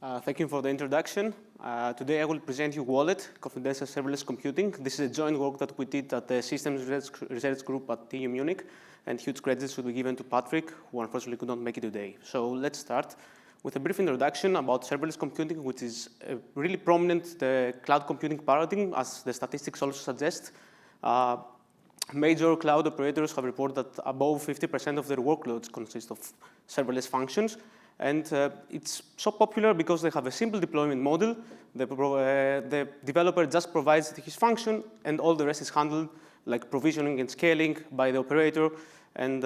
Thank you for the introduction. Today I will present you Wallet, Confidential Serverless Computing. This is a joint work that we did at the Systems Research Group at TU Munich, and huge credits should be given to Patrick, who unfortunately could not make it today. So let's start with a brief introduction about serverless computing, which is a really prominent cloud computing paradigm, as the statistics also suggest. Major cloud operators have reported that above 50% of their workloads consist of serverless functions. And it's so popular because they have a simple deployment model. The developer just provides his function, and all the rest is handled, like provisioning and scaling, by the operator, and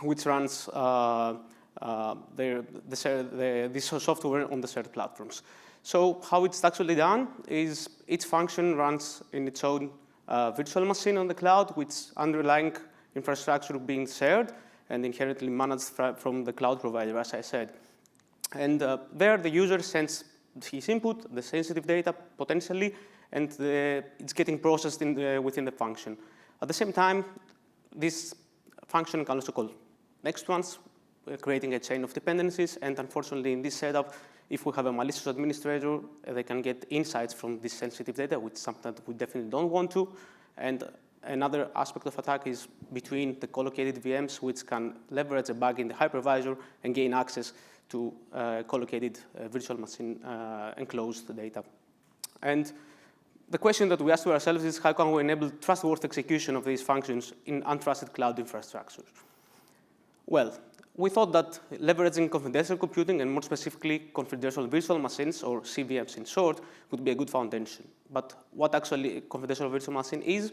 which runs this software on the shared platforms. So how it's actually done is each function runs in its own virtual machine on the cloud, with underlying infrastructure being shared and inherently managed from the cloud provider, as I said. And there, the user sends his input, the sensitive data, potentially, and it's getting processed within the function. At the same time, this function can also call next ones, creating a chain of dependencies. And unfortunately, in this setup, if we have a malicious administrator, they can get insights from this sensitive data, which is something that we definitely don't want to. And another aspect of attack is between the collocated VMs, which can leverage a bug in the hypervisor and gain access to collocated virtual machine enclosed data. And the question that we ask to ourselves is, how can we enable trustworthy execution of these functions in untrusted cloud infrastructures? Well, we thought that leveraging confidential computing, and more specifically confidential virtual machines, or CVMs in short, would be a good foundation. But what actually a confidential virtual machine is?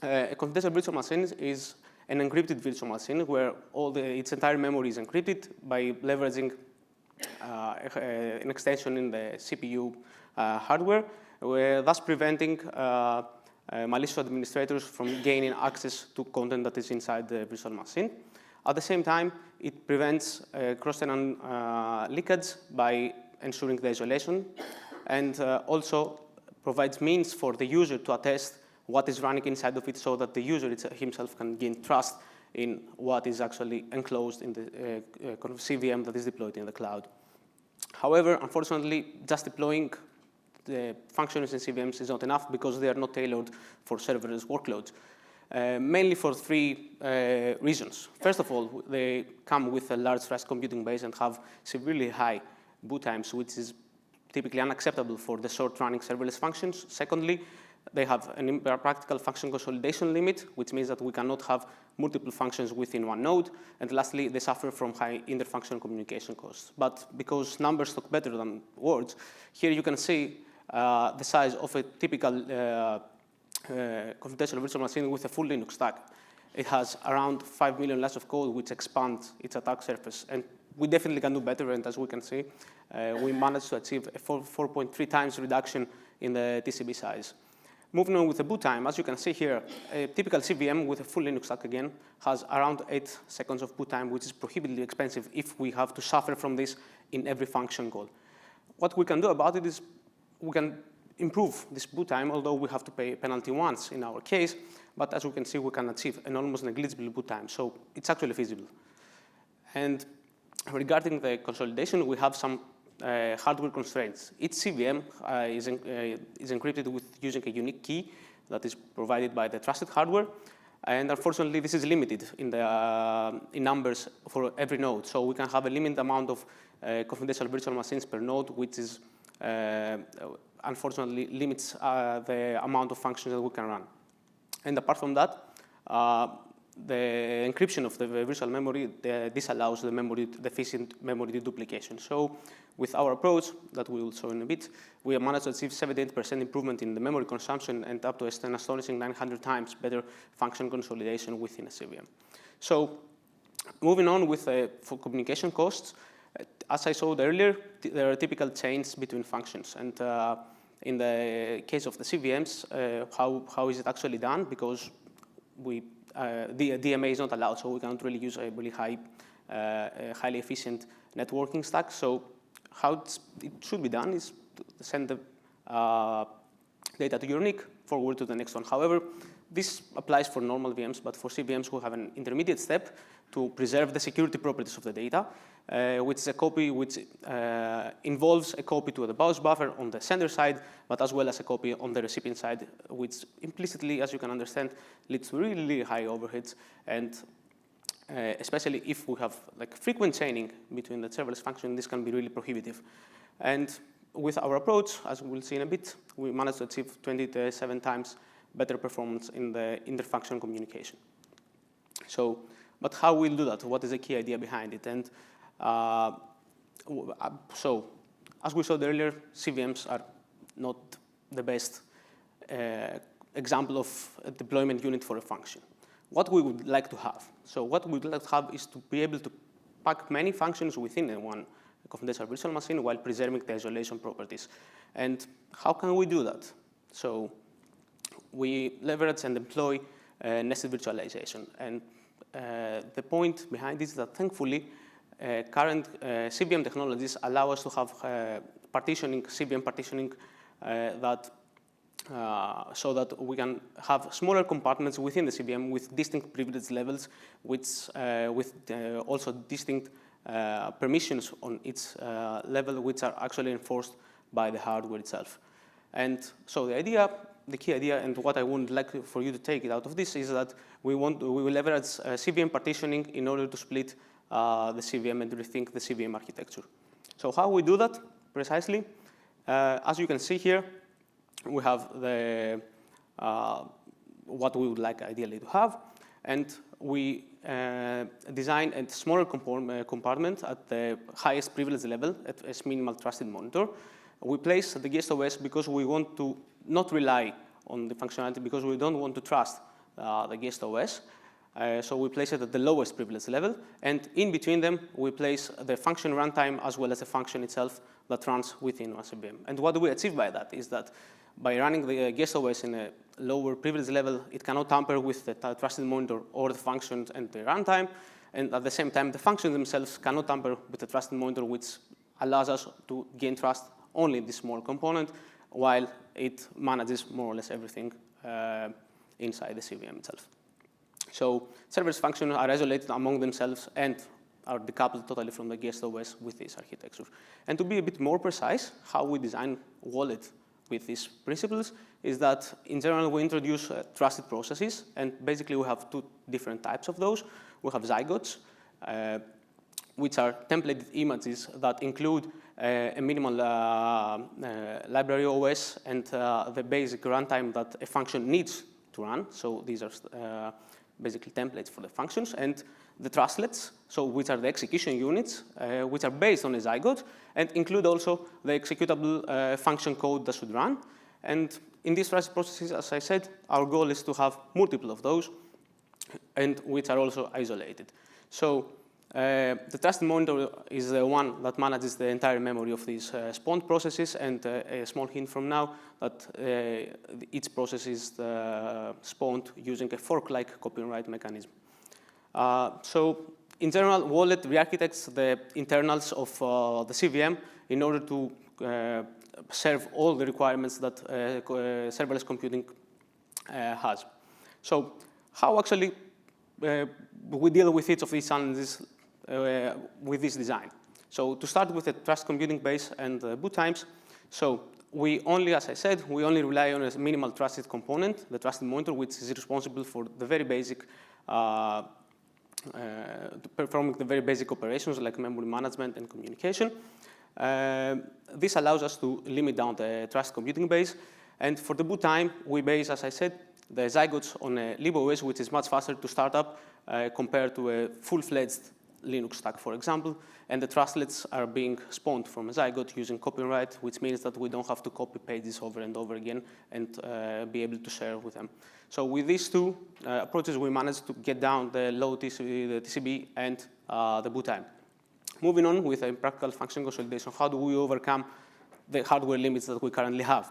A confidential virtual machine is an encrypted virtual machine where its entire memory is encrypted by leveraging an extension in the CPU hardware, thus preventing malicious administrators from gaining access to content that is inside the virtual machine. At the same time, it prevents cross-tenant leakage by ensuring the isolation, and also provides means for the user to attest what is running inside of it, so that the user himself can gain trust in what is actually enclosed in the CVM that is deployed in the cloud. However, unfortunately, just deploying the functions in CVMs is not enough, because they are not tailored for serverless workloads. Mainly for three reasons. First of all, they come with a large fast computing base and have severely high boot times, which is typically unacceptable for the short-running serverless functions. Secondly, they have an impractical function consolidation limit, which means that we cannot have multiple functions within one node. And lastly, they suffer from high inter-function communication costs. But because numbers talk better than words, here you can see the size of a typical confidential virtual machine with a full Linux stack. It has around 5 million lines of code, which expands its attack surface. And we definitely can do better, and as we can see, we managed to achieve a 4.3 times reduction in the TCB size. Moving on with the boot time, as you can see here, a typical CVM with a full Linux stack again has around 8 seconds of boot time, which is prohibitively expensive if we have to suffer from this in every function call. What we can do about it is we can improve this boot time, although we have to pay a penalty once in our case. But as we can see, we can achieve an almost negligible boot time. So it's actually feasible. And regarding the consolidation, we have some hardware constraints. Each CVM is encrypted with using a unique key that is provided by the trusted hardware. And unfortunately, this is limited in numbers for every node. So we can have a limited amount of confidential virtual machines per node, which is unfortunately limits the amount of functions that we can run. And apart from that, the encryption of the virtual memory disallows the efficient memory deduplication. So with our approach, that we will show in a bit, we have managed to achieve 78% improvement in the memory consumption and up to an astonishing 900 times better function consolidation within a CVM. So moving on with for communication costs, as I showed earlier, there are typical chains between functions. And in the case of the CVMs, how is it actually done? Because the DMA is not allowed, so we cannot really use a really highly efficient networking stack. So how it should be done is to send the data to your NIC, forward to the next one. However, this applies for normal VMs, but for CVMs who have an intermediate step, to preserve the security properties of the data, which is a copy which involves a copy to the BIOS buffer on the sender side, but as well as a copy on the recipient side, which implicitly, as you can understand, leads to really high overheads. And especially if we have like frequent chaining between the serverless function, this can be really prohibitive. And with our approach, as we'll see in a bit, we managed to achieve 27 times better performance in the inter-function communication. So, but how we'll do that? What is the key idea behind it? And so, as we showed earlier, CVMs are not the best example of a deployment unit for a function. What we would like to have. So what we would like to have is to be able to pack many functions within one confidential virtual machine while preserving the isolation properties. And how can we do that? So we leverage and employ nested virtualization. And the point behind this is that thankfully, current CVM technologies allow us to have partitioning, CVM partitioning so that we can have smaller compartments within the CVM with distinct privilege levels, which with also distinct permissions on each level, which are actually enforced by the hardware itself. And so the key idea, and what I would like for you to take it out of this is that we will leverage CVM partitioning in order to split the CVM and rethink the CVM architecture. So how we do that precisely? As you can see here, we have the what we would like ideally to have, and we design a smaller compartment at the highest privilege level, as minimal trusted monitor. We place the guest OS because we want to not rely on the functionality because we don't want to trust the guest OS. So we place it at the lowest privilege level, and in between them, we place the function runtime as well as the function itself that runs within one CVM. And what do we achieve by that is that by running the guest OS in a lower privilege level, it cannot tamper with the trusted monitor or the functions and the runtime, and at the same time, the functions themselves cannot tamper with the trusted monitor, which allows us to gain trust only in this small component, while it manages more or less everything inside the CVM itself. So serverless functions are isolated among themselves and are decoupled totally from the guest OS with this architecture. And to be a bit more precise, how we design Wallet with these principles is that, in general, we introduce trusted processes, and basically we have two different types of those. We have zygotes, which are templated images that include a minimal library OS and the basic runtime that a function needs to run. So these are basically templates for the functions, and the trustlets, so which are the execution units, which are based on a zygote, and include also the executable function code that should run. And in these trusted processes, as I said, our goal is to have multiple of those, and which are also isolated. So the trusted monitor is the one that manages the entire memory of these spawned processes, and a small hint from now that each process is spawned using a fork-like copyright mechanism. So in general, Wallet re-architects the internals of the CVM in order to serve all the requirements that serverless computing has. So how actually we deal with each of these challenges with this design? So to start with the trust computing base and boot times, so we only, as I said, we only rely on a minimal trusted component, the trusted monitor, which is responsible for the very basic performing the very basic operations like memory management and communication. This allows us to limit down the trust computing base. And for the boot time, we base, as I said, the zygotes on a LibOS, which is much faster to start up compared to a full-fledged Linux stack, for example. And the trustlets are being spawned from a zygote using copyright, which means that we don't have to copy pages over and over again and be able to share with them. So with these two approaches, we managed to get down the low TCB and the boot time. Moving on with a practical function consolidation, how do we overcome the hardware limits that we currently have?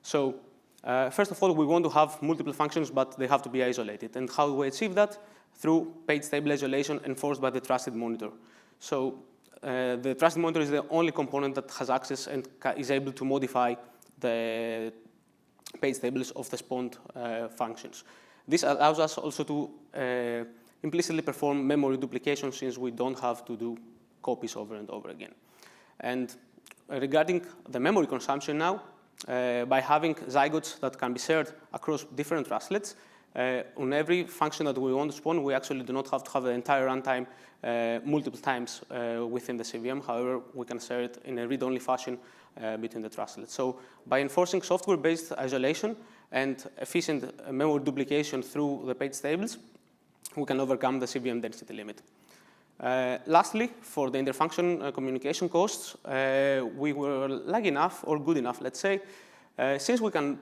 So first of all, we want to have multiple functions, but they have to be isolated. And how do we achieve that? Through page table isolation enforced by the trusted monitor. So the trusted monitor is the only component that has access and is able to modify the page tables of the spawned functions. This allows us also to implicitly perform memory duplication since we don't have to do copies over and over again. And regarding the memory consumption now, by having zygotes that can be shared across different trustlets, on every function that we want to spawn, we actually do not have to have the entire runtime multiple times within the CVM. However, we can share it in a read-only fashion between the trustlets. So by enforcing software-based isolation and efficient memory duplication through the page tables, we can overcome the CVM density limit. Lastly, for the interfunction communication costs, we were lucky enough, or good enough, let's say, since we can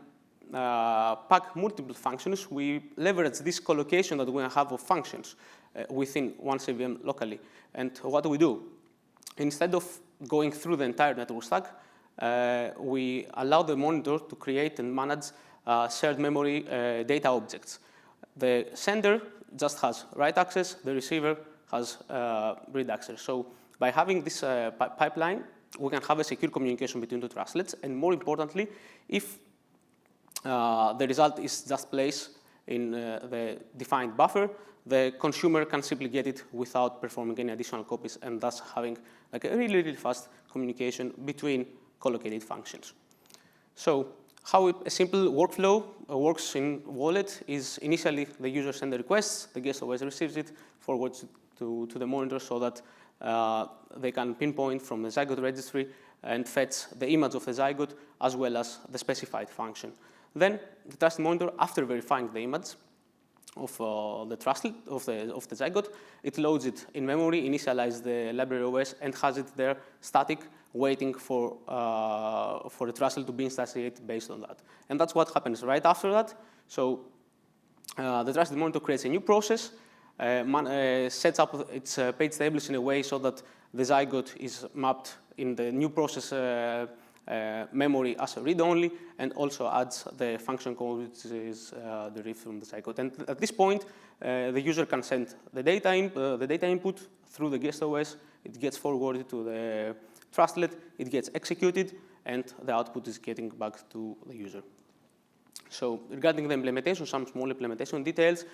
pack multiple functions, we leverage this collocation that we have of functions within one CVM locally. And what do we do? Instead of going through the entire network stack, we allow the monitor to create and manage shared memory data objects. The sender just has write access, the receiver has read access. So by having this pipeline, we can have a secure communication between the trustlets, and more importantly, if the result is just placed in the defined buffer, the consumer can simply get it without performing any additional copies, and thus having like a really, really fast communication between collocated functions. So how a simple workflow works in Wallet is initially the user sends the requests, the guest always receives it, forwards it to the monitor so that they can pinpoint from the zygote registry and fetch the image of the zygote as well as the specified function. Then the trust monitor, after verifying the image of the trustlet of the zygote, it loads it in memory, initializes the library OS, and has it there static, waiting for the trustlet to be instantiated based on that. And that's what happens right after that. So the trusted monitor creates a new process, sets up its page tables in a way so that the zygote is mapped in the new process memory as a read-only, and also adds the function code which is derived from the zygote. And at this point, the user can send the data input through the guest OS. It gets forwarded to the trustlet, it gets executed, and the output is getting back to the user. So regarding the implementation, some small implementation details.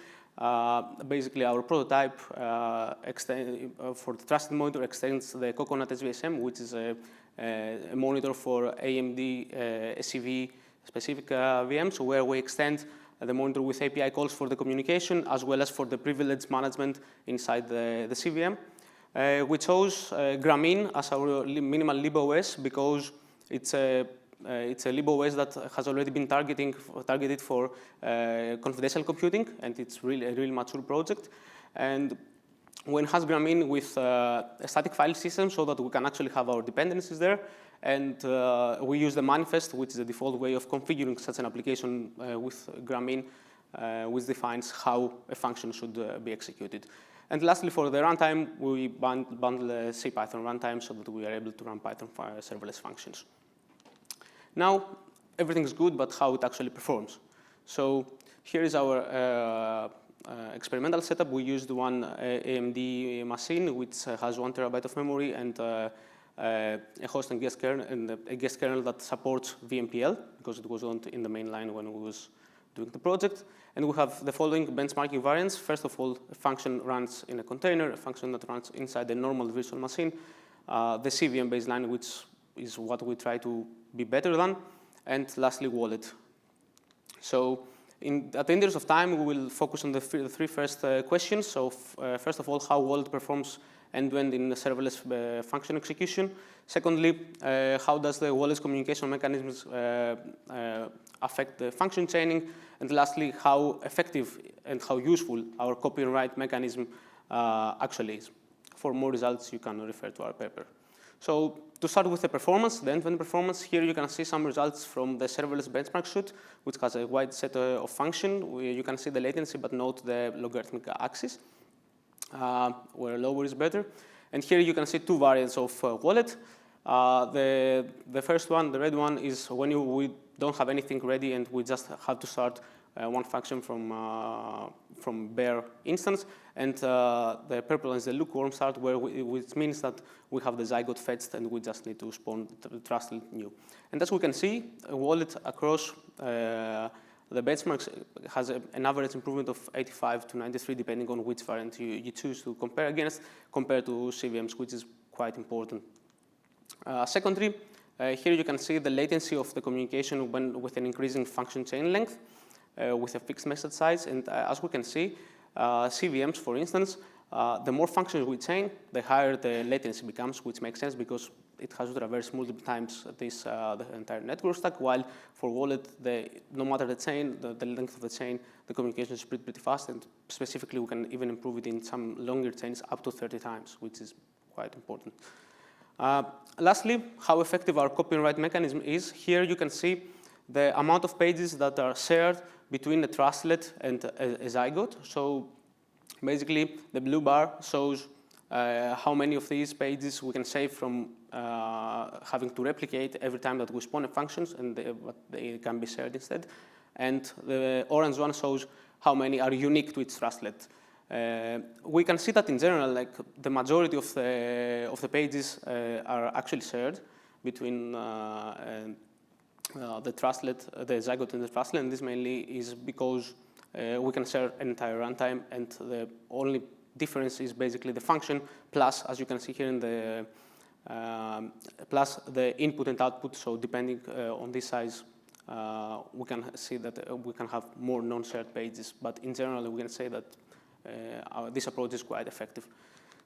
Basically, our prototype for the trusted monitor extends the Coconut SVSM, which is a monitor for AMD SCV specific VMs, where we extend the monitor with API calls for the communication as well as for the privilege management inside the CVM. We chose Grameen as our minimal LibOS because it's a LibOS that has already been targeted for confidential computing, and it's really a really mature project. And we enhance Grameen with a static file system so that we can actually have our dependencies there. And we use the manifest, which is the default way of configuring such an application with Grameen, which defines how a function should be executed. And lastly, for the runtime, we bundle a CPython runtime so that we are able to run Python serverless functions. Now, everything's good, but how it actually performs. So here is our experimental setup. We used one AMD machine, which has 1 terabyte of memory, and a host and guest kernel that supports VMPL, because it was not in the main line when we was doing the project. And we have the following benchmarking variants. First of all, a function runs in a container, a function that runs inside a normal virtual machine, the CVM baseline, which is what we try to be better than, and lastly, Wallet. So at the interest of time, we will focus on the three first questions. So first of all, how Wallet performs end-to-end in the serverless function execution. Secondly, how does the Wallet's communication mechanisms affect the function chaining? And lastly, how effective and how useful our copy and write mechanism actually is. For more results, you can refer to our paper. So to start with the performance, the end-to-end performance, here you can see some results from the serverless benchmark suite, which has a wide set of functions. You can see the latency, but not the logarithmic axis, where lower is better. And here you can see two variants of Wallet. The first one, the red one, is when we don't have anything ready and we just have to start one function from bare instance, and the purple is the lukewarm start, which means that we have the zygote fetched and we just need to spawn the trustlet new. And as we can see, a Wallet across the benchmark has an average improvement of 85 to 93, depending on which variant you choose to compare against, compared to CVMs, which is quite important. Secondly, here you can see the latency of the communication with an increasing function chain length with a fixed message size. And as we can see, CVMs, for instance, the more functions we chain, the higher the latency becomes, which makes sense because it has to traverse multiple times the entire network stack, while for wallet, no matter the chain, the length of the chain, the communication is pretty fast, and specifically we can even improve it in some longer chains up to 30 times, which is quite important. Lastly, how effective our copy and write mechanism is. Here you can see the amount of pages that are shared between a trustlet and a zygote. So basically, the blue bar shows how many of these pages we can save from having to replicate every time that we spawn a functions, and they can be shared instead. And the orange one shows how many are unique to each trustlet. We can see that in general, like the majority of the pages are actually shared between the trustlet, the zygote and the trustlet, and this mainly is because we can share an entire runtime, and the only difference is basically the function plus, as you can see here in the plus the input and output. So depending on this size, we can see that we can have more non-shared pages. But in general, we can say that this approach is quite effective.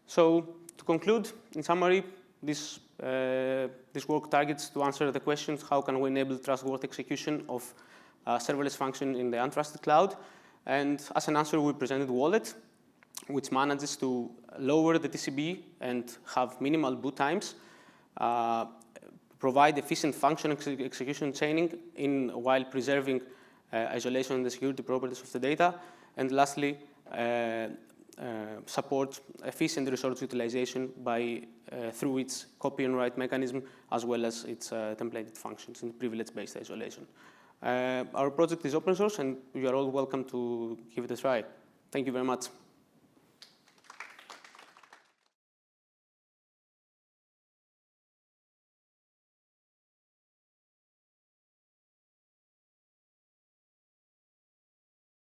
So to conclude, in summary, this work targets to answer the questions: how can we enable trustworthy execution of serverless function in the untrusted cloud? And as an answer, we presented Wallet, which manages to lower the TCB and have minimal boot times, provide efficient function execution chaining while preserving isolation and the security properties of the data, and lastly, support efficient resource utilization through its copy and write mechanism, as well as its templated functions and privilege-based isolation. Our project is open source, and you are all welcome to give it a try. Thank you very much.